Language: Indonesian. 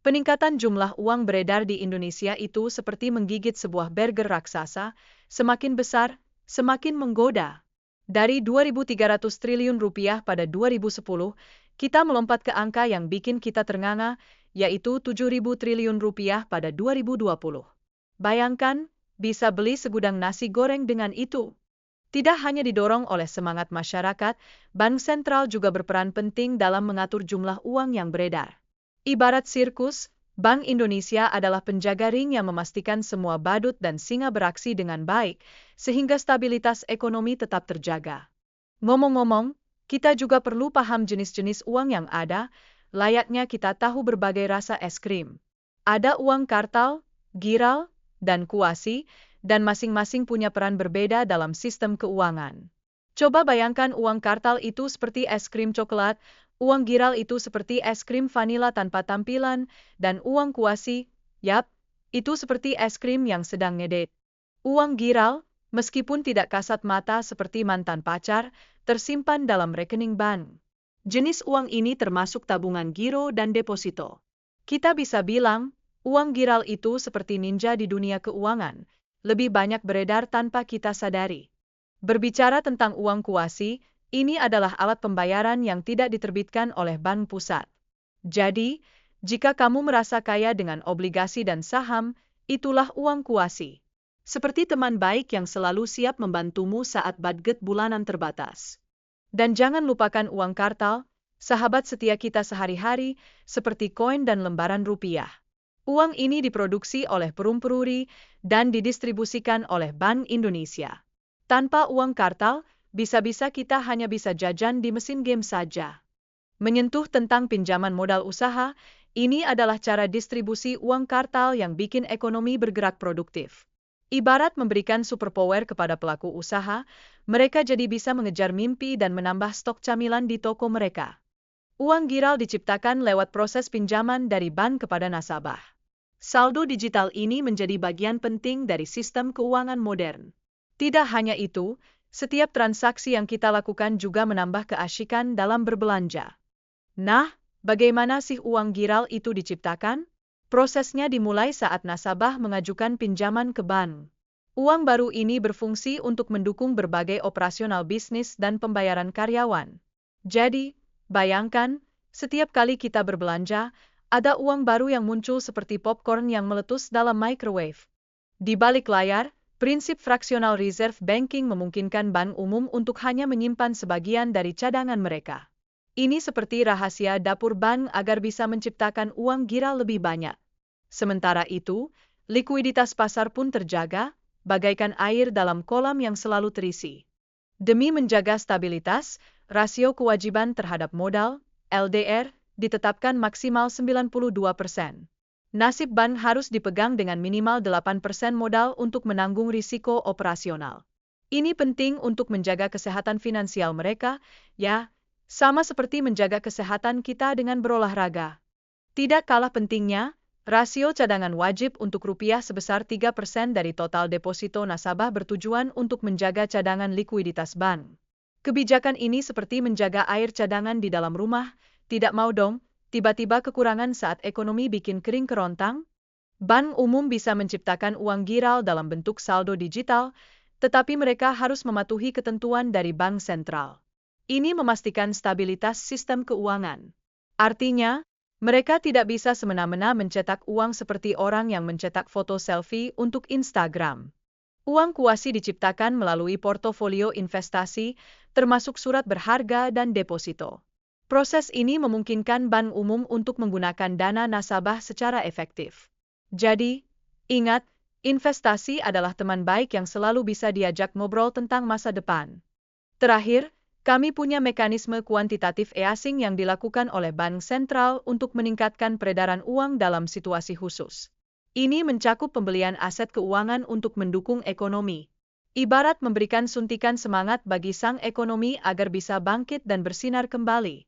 Peningkatan jumlah uang beredar di Indonesia itu seperti menggigit sebuah burger raksasa, semakin besar, semakin menggoda. Dari 2.300 triliun rupiah pada 2010, kita melompat ke angka yang bikin kita ternganga, yaitu 7.000 triliun rupiah pada 2020. Bayangkan, bisa beli segudang nasi goreng dengan itu. Tidak hanya didorong oleh semangat masyarakat, Bank Sentral juga berperan penting dalam mengatur jumlah uang yang beredar. Ibarat sirkus, Bank Indonesia adalah penjaga ring yang memastikan semua badut dan singa beraksi dengan baik, sehingga stabilitas ekonomi tetap terjaga. Ngomong-ngomong, kita juga perlu paham jenis-jenis uang yang ada, layaknya kita tahu berbagai rasa es krim. Ada uang kartal, giral, dan kuasi, dan masing-masing punya peran berbeda dalam sistem keuangan. Coba bayangkan uang kartal itu seperti es krim coklat, uang giral itu seperti es krim vanila tanpa tampilan, dan uang kuasi, yap, itu seperti es krim yang sedang ngedate. Uang giral, meskipun tidak kasat mata seperti mantan pacar, tersimpan dalam rekening bank. Jenis uang ini termasuk tabungan giro dan deposito. Kita bisa bilang, uang giral itu seperti ninja di dunia keuangan, lebih banyak beredar tanpa kita sadari. Berbicara tentang uang kuasi, ini adalah alat pembayaran yang tidak diterbitkan oleh bank pusat. Jadi, jika kamu merasa kaya dengan obligasi dan saham, itulah uang kuasi. Seperti teman baik yang selalu siap membantumu saat budget bulanan terbatas. Dan jangan lupakan uang kartal, sahabat setia kita sehari-hari, seperti koin dan lembaran rupiah. Uang ini diproduksi oleh perum-peruri dan didistribusikan oleh Bank Indonesia. Tanpa uang kartal, bisa-bisa kita hanya bisa jajan di mesin game saja. Menyentuh tentang pinjaman modal usaha, ini adalah cara distribusi uang kartal yang bikin ekonomi bergerak produktif. Ibarat memberikan superpower kepada pelaku usaha, mereka jadi bisa mengejar mimpi dan menambah stok camilan di toko mereka. Uang giral diciptakan lewat proses pinjaman dari bank kepada nasabah. Saldo digital ini menjadi bagian penting dari sistem keuangan modern. Tidak hanya itu, setiap transaksi yang kita lakukan juga menambah keasyikan dalam berbelanja. Nah, bagaimana sih uang giral itu diciptakan? Prosesnya dimulai saat nasabah mengajukan pinjaman ke bank. Uang baru ini berfungsi untuk mendukung berbagai operasional bisnis dan pembayaran karyawan. Jadi, bayangkan, setiap kali kita berbelanja, ada uang baru yang muncul seperti popcorn yang meletus dalam microwave. Di balik layar, prinsip fractional reserve banking memungkinkan bank umum untuk hanya menyimpan sebagian dari cadangan mereka. Ini seperti rahasia dapur bank agar bisa menciptakan uang giral lebih banyak. Sementara itu, likuiditas pasar pun terjaga, bagaikan air dalam kolam yang selalu terisi. Demi menjaga stabilitas, rasio kewajiban terhadap modal, LDR, ditetapkan maksimal 92%. Nasib bank harus dipegang dengan minimal 8% modal untuk menanggung risiko operasional. Ini penting untuk menjaga kesehatan finansial mereka, ya, sama seperti menjaga kesehatan kita dengan berolahraga. Tidak kalah pentingnya, rasio cadangan wajib untuk rupiah sebesar 3% dari total deposito nasabah bertujuan untuk menjaga cadangan likuiditas bank. Kebijakan ini seperti menjaga air cadangan di dalam rumah, tidak mau dong, tiba-tiba kekurangan saat ekonomi bikin kering kerontang? Bank umum bisa menciptakan uang giral dalam bentuk saldo digital, tetapi mereka harus mematuhi ketentuan dari bank sentral. Ini memastikan stabilitas sistem keuangan. Artinya, mereka tidak bisa semena-mena mencetak uang seperti orang yang mencetak foto selfie untuk Instagram. Uang kuasi diciptakan melalui portofolio investasi, termasuk surat berharga dan deposito. Proses ini memungkinkan bank umum untuk menggunakan dana nasabah secara efektif. Jadi, ingat, investasi adalah teman baik yang selalu bisa diajak ngobrol tentang masa depan. Terakhir, kami punya mekanisme kuantitatif e-asing yang dilakukan oleh Bank Sentral untuk meningkatkan peredaran uang dalam situasi khusus. Ini mencakup pembelian aset keuangan untuk mendukung ekonomi. Ibarat memberikan suntikan semangat bagi sang ekonomi agar bisa bangkit dan bersinar kembali.